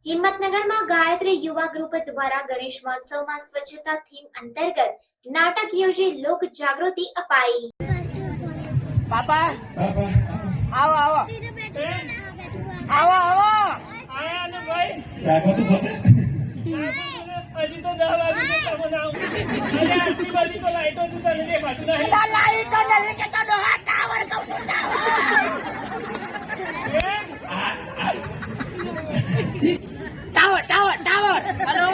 હિંમતનગરમાં ગાયત્રી યુવા ગ્રુપ દ્વારા ગણેશ મહોત્સવમાં સ્વચ્છતા થીમ અંતર્ગત નાટક યોજી લોક જાગૃતિ અપાઈ. પાપા આવો આવો આવો આવો આયા ને ભાઈ જાગો તો સતે હજી તો 10 વાગે કામ ના આવું આટલી બધી તો લાઈટો સુતા નથી દેખાતું નહીં લાઈટો નથી કે તો ડોહા ટાવર કહું છું tower tower tower hello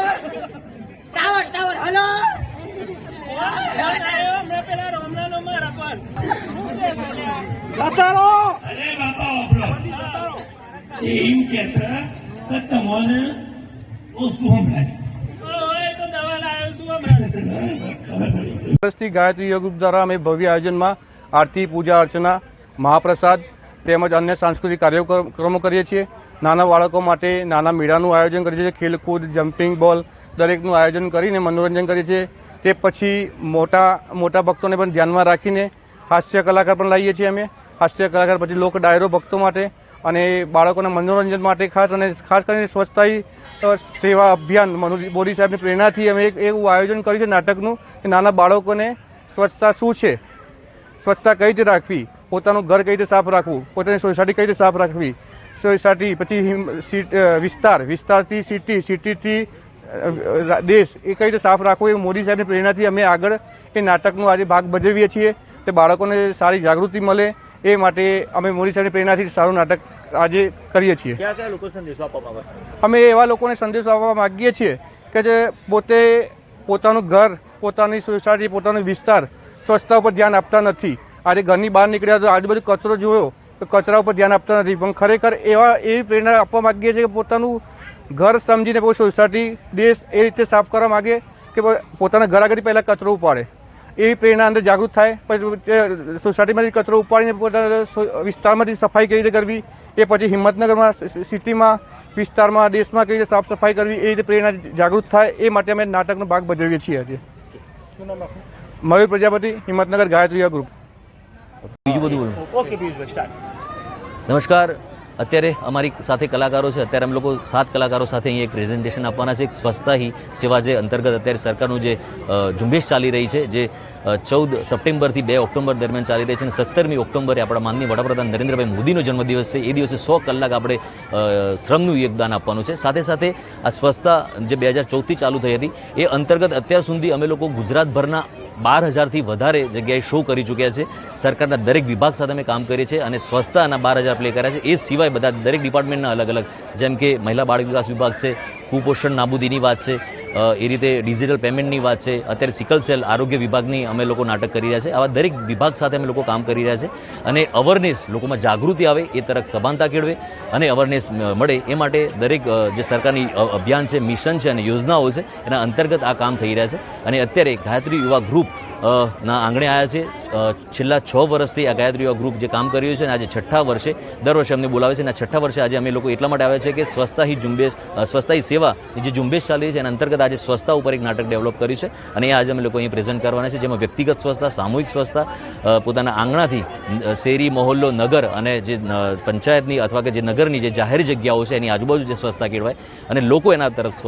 tower tower hello મેં પેલા રોમનાનો મારા પર જતારો અરે બાપા વાપરો એમ કે છે કે તમને ઓછું સંભળાય તો દવા લાવ્યો છું હમણાં. વર્ષથી ગાયત્રી યોગ ગ્રુપ દ્વારા અમે ભવ્ય આયોજનમાં આરતી, પૂજા અર્ચના, મહાપ્રસાદ તેમજ અન્ય સાંસ્કૃતિક કાર્યક્રમો કરીએ છીએ. નાના બાળકો માટે નાના મેળાનું આયોજન કરીએ છીએ. ખેલકૂદ, જમ્પિંગ બોલ દરેકનું આયોજન કરીને મનોરંજન કરીએ છીએ. તે પછી મોટા ભક્તોને પણ ધ્યાનમાં રાખીને હાસ્ય કલાકાર પણ લાવીએ છીએ. અમે હાસ્ય કલાકાર પછી લોક ડાયરો ભક્તો માટે અને બાળકોના મનોરંજન માટે ખાસ કરીને સ્વચ્છતા સેવા અભિયાન મોદી સાહેબની પ્રેરણાથી અમે એક એવું આયોજન કર્યું છે નાટકનું કે નાના બાળકોને સ્વચ્છતા શું છે, સ્વચ્છતા કઈ રીતે રાખવી, પોતાનું ઘર કઈ રીતે સાફ રાખવું, પોતાની સોસાયટી કઈ રીતે સાફ રાખવી, સોસાયટી પછી વિસ્તારથી સિટીથી દેશ એ કઈ રીતે સાફ રાખવું એ મોદી સાહેબની પ્રેરણાથી અમે આગળ એ નાટકનો આજે ભાગ ભજવીએ છીએ. તે બાળકોને સારી જાગૃતિ મળે એ માટે અમે મોદી સાહેબની પ્રેરણાથી સારું નાટક આજે કરીએ છીએ. કયા કયા લોકો સંદેશો આપવા માંગે છે? અમે એવા લોકોને સંદેશો આપવા માગીએ છીએ કે જે પોતે પોતાનું ઘર, પોતાની સોસાયટી, પોતાનો વિસ્તાર સ્વચ્છતા ઉપર ધ્યાન આપતા નથી. આજે ઘરની બહાર નીકળ્યા તો આજુબાજુ કચરો જોયો તો કચરા ઉપર ધ્યાન આપતા નથી. પણ ખરેખર એવી પ્રેરણા આપવા માગીએ છીએ કે પોતાનું ઘર સમજીને કોઈ સોસાયટી, દેશ એ રીતે સાફ કરવા માગે કે પોતાના ઘર આગળ પહેલાં કચરો ઉપાડે. એવી પ્રેરણા અંદર જાગૃત થાય. પછી સોસાયટીમાંથી કચરો ઉપાડીને પોતાના વિસ્તારમાંથી સફાઈ કઈ રીતે કરવી, એ પછી હિંમતનગરમાં સિટીમાં, વિસ્તારમાં, દેશમાં કઈ રીતે સાફ સફાઈ કરવી એ રીતે પ્રેરણા જાગૃત થાય એ માટે અમે નાટકનો ભાગ ભજવીએ છીએ. આજે મયુર પ્રજાપતિ, હિંમતનગર ગાયત્રી ગ્રુપ. બીજું બધું બોલો. ઓકે બીજું સ્ટાર્ટ. નમસ્કાર. અત્યારે અમારી સાથે કલાકારો છે. અત્યારે અમે લોકો 7 કલાકારો સાથે અહીં એક પ્રેઝન્ટેશન આપવાના છે. એક સ્વચ્છતા હી સેવા જે અંતર્ગત અત્યારે સરકારનું જે ઝુંબેશ ચાલી રહી છે, જે 14 સપ્ટેમ્બરથી 2 ઓક્ટોબર દરમિયાન ચાલી રહી છે અને 17મી ઓક્ટોબરે આપણા માનનીય વડાપ્રધાન નરેન્દ્રભાઈ મોદીનો જન્મદિવસ છે. એ દિવસે 100 કલાક આપણે શ્રમનું યોગદાન આપવાનું છે. સાથે સાથે આ સ્વચ્છતા જે 2014થી ચાલુ થઈ હતી એ અંતર્ગત અત્યાર સુધી અમે લોકો ગુજરાતભરના 12,000થી વધારે જગ્યાએ શો કરી ચૂક્યા છે. સરકારના દરેક વિભાગ સાથે અમે કામ કરીએ છીએ અને સ્વચ્છતાના 12,000 પ્લે કર્યા છે. એ સિવાય બધા દરેક ડિપાર્ટમેન્ટના અલગ અલગ, જેમ કે મહિલા બાળ વિકાસ વિભાગ છે, કુપોષણ નાબૂદીની વાત છે, એ રીતે ડિજિટલ પેમેન્ટની વાત છે, અત્યારે સિકલ સેલ આરોગ્ય વિભાગની અમે લોકો નાટક કરી રહ્યા છે. આવા દરેક વિભાગ સાથે અમે લોકો કામ કરી રહ્યા છે અને અવેરનેસ, લોકોમાં જાગૃતિ આવે એ તરફ સભાનતા કેળવે અને અવેરનેસ મળે એ માટે દરેક જે સરકારની અભિયાન છે, મિશન છે અને યોજનાઓ છે એના અંતર્ગત આ કામ થઈ રહ્યા છે. અને અત્યારે ગાયત્રી યુવા ગ્રુપ ના આંગણે આવ્યા છે. છેલ્લા 6 વર્ષથી આ ગાયત્રી યુવા ગ્રુપ જે કામ કરી રહ્યું છે અને આજે 6થા વર્ષે દર વર્ષે અમને બોલાવે છે અને 6થા વર્ષે આજે અમે લોકો એટલા માટે આવ્યા છે કે સ્વચ્છતા હી ઝુંબેશ, સ્વચ્છતા હી સેવા જે ઝુંબેશ ચાલી રહી છે એના અંતર્ગત આજે સ્વચ્છતા ઉપર એક નાટક ડેવલપ કર્યું છે અને એ આજે અમે લોકો અહીં પ્રેઝન્ટ કરવાના છે, જેમાં વ્યક્તિગત સ્વચ્છતા, સામૂહિક સ્વચ્છતા, પોતાના આંગણાથી શેરી, મહોલ્લો, નગર અને જે પંચાયતની અથવા કે જે નગરની જે જાહેર જગ્યાઓ છે એની આજુબાજુ જે સ્વચ્છતા કેળવાય અને લોકો એના તરફ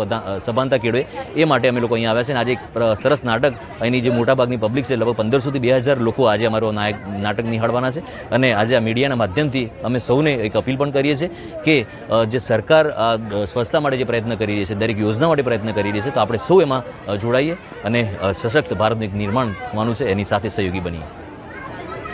સભાનતા કેળવે એ માટે અમે લોકો અહીં આવ્યા છે. અને આજે એક સરસ નાટક અહીંની જે મોટાભાગની પબ્લિક છે, લગભગ 1500થી 2000 લોકો આજે અમારો નાટક નિહાળવાના છે. અને આજે આ મીડિયાના માધ્યમથી અમે સૌને એક અપીલ પણ કરીએ છીએ કે જે સરકાર સ્વચ્છતા માટે જે પ્રયત્ન કરી રહી છે, દરેક યોજના માટે પ્રયત્ન કરી રહી છે, તો આપણે સૌ એમાં જોડાઈએ અને સશક્ત ભારતનું એક નિર્માણ થવાનું છે, એની સાથે સહયોગી બનીએ.